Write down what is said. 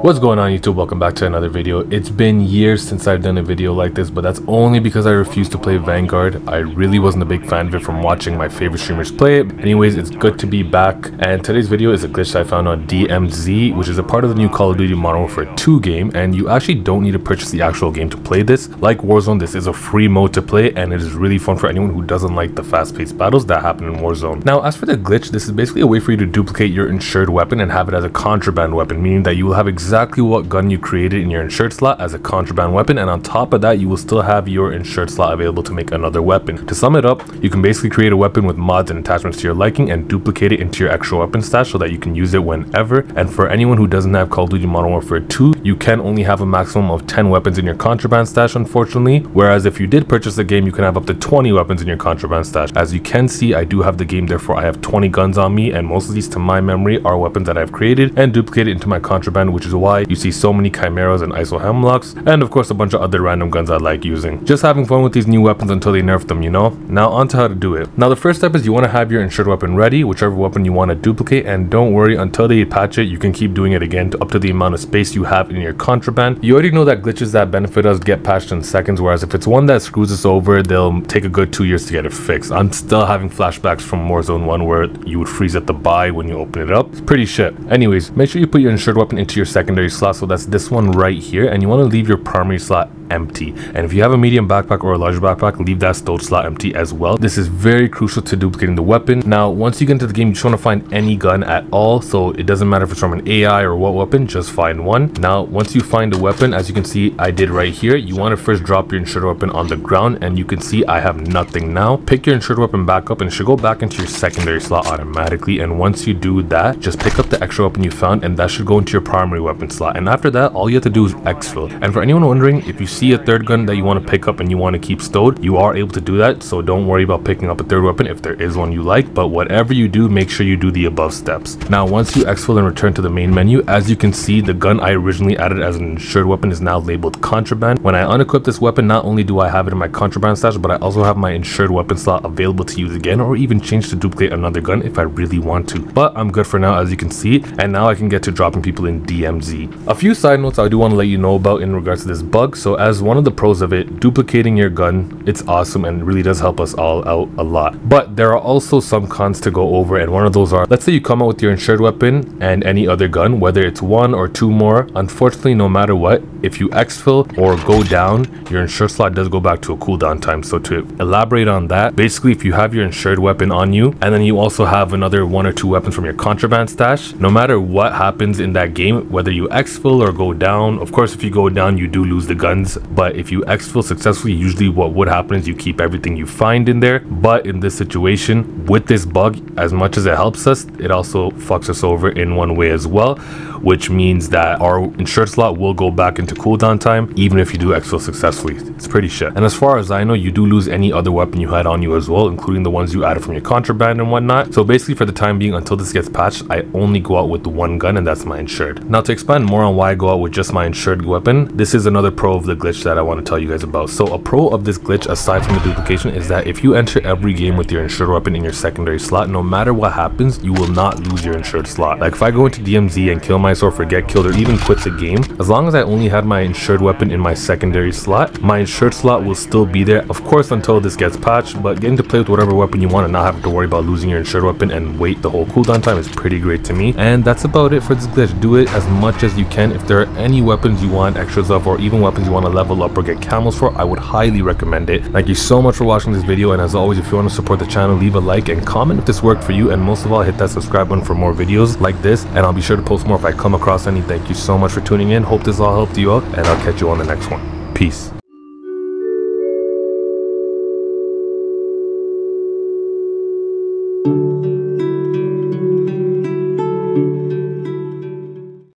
What's going on YouTube? Welcome back to another video. It's been years since I've done a video like this, but that's only because I refused to play Vanguard. I really wasn't a big fan of it from watching my favorite streamers play it. Anyways, it's good to be back, and today's video is a glitch I found on DMZ, which is a part of the new Call of Duty Modern Warfare 2 game, and you actually don't need to purchase the actual game to play this. Like Warzone, this is a free mode to play, and it is really fun for anyone who doesn't like the fast-paced battles that happen in Warzone. Now, as for the glitch, this is basically a way for you to duplicate your insured weapon and have it as a contraband weapon, meaning that you will have exactly what gun you created in your insured slot as a contraband weapon, and on top of that you will still have your insured slot available to make another weapon. To sum it up, you can basically create a weapon with mods and attachments to your liking and duplicate it into your extra weapon stash so that you can use it whenever. And for anyone who doesn't have Call of Duty Modern Warfare 2, you can only have a maximum of 10 weapons in your contraband stash, unfortunately, whereas if you did purchase the game, you can have up to 20 weapons in your contraband stash. As you can see, I do have the game, therefore I have 20 guns on me, and most of these, to my memory, are weapons that I've created and duplicated into my contraband, which is why you see so many chimeras and ISO hemlocks, and of course a bunch of other random guns I like using. Just having fun with these new weapons until they nerf them, you know? Now on to how to do it. Now the first step is you want to have your insured weapon ready, whichever weapon you want to duplicate, and don't worry, until they patch it you can keep doing it again up to the amount of space you have in your contraband. You already know that glitches that benefit us get patched in seconds, whereas if it's one that screws us over, they'll take a good 2 years to get it fixed. I'm still having flashbacks from Warzone 1 where you would freeze at the buy when you open it up. It's pretty shit. Anyways, make sure you put your insured weapon into your secondary slot, so that's this one right here, and you want to leave your primary slot empty. And if you have a medium backpack or a large backpack, leave that stowed slot empty as well. This is very crucial to duplicating the weapon. Now once you get into the game, you just want to find any gun at all, so it doesn't matter if it's from an AI or what weapon, just find one. Now once you find a weapon, as you can see I did right here, you want to first drop your insured weapon on the ground, and you can see I have nothing now. Pick your insured weapon back up and it should go back into your secondary slot automatically, and once you do that, just pick up the extra weapon you found and that should go into your primary weapon slot. And after that, all you have to do is exfil. And for anyone wondering, if you see a third gun that you want to pick up and you want to keep stowed, you are able to do that, so don't worry about picking up a third weapon if there is one you like, but whatever you do, make sure you do the above steps. Now once you exfil and return to the main menu, as you can see, the gun I originally added as an insured weapon is now labeled contraband. When I unequip this weapon, not only do I have it in my contraband stash, but I also have my insured weapon slot available to use again, or even change to duplicate another gun if I really want to. But I'm good for now, as you can see, and now I can get to dropping people in DMZ. A few side notes I do want to let you know about in regards to this bug. So as one of the pros of it, duplicating your gun, it's awesome and really does help us all out a lot. But there are also some cons to go over, and one of those are, let's say you come out with your insured weapon and any other gun, whether it's one or two more, unfortunately no matter what, if you exfil or go down, your insured slot does go back to a cooldown time. So to elaborate on that, basically if you have your insured weapon on you and then you also have another one or two weapons from your contraband stash, no matter what happens in that game, whether you exfil or go down, of course if you go down you do lose the guns, but if you exfil successfully, usually what would happen is you keep everything you find in there. But in this situation with this bug, as much as it helps us, it also fucks us over in one way as well, which means that our insured slot will go back into cooldown time even if you do exfil successfully. It's pretty shit. And as far as I know, you do lose any other weapon you had on you as well, including the ones you added from your contraband and whatnot. So basically for the time being, until this gets patched, I only go out with the one gun, and that's my insured. Now to expand more on why I go out with just my insured weapon, this is another pro of the glitch that I want to tell you guys about. So a pro of this glitch, aside from the duplication, is that if you enter every game with your insured weapon in your secondary slot, no matter what happens, you will not lose your insured slot. Like if I go into DMZ and kill myself or get killed or even quit the game, as long as I only had my insured weapon in my secondary slot, my insured slot will still be there, of course until this gets patched. But getting to play with whatever weapon you want and not having to worry about losing your insured weapon and wait the whole cooldown time is pretty great to me. And that's about it for this glitch. Do it as much as you can. If there are any weapons you want extras of, or even weapons you want to level up or get camels for, I would highly recommend it. Thank you so much for watching this video, and as always, if you want to support the channel, leave a like and comment if this worked for you, and most of all, hit that subscribe button for more videos like this, and I'll be sure to post more if I come across any. Thank you so much for tuning in. Hope this all helped you out, and I'll catch you on the next one. Peace.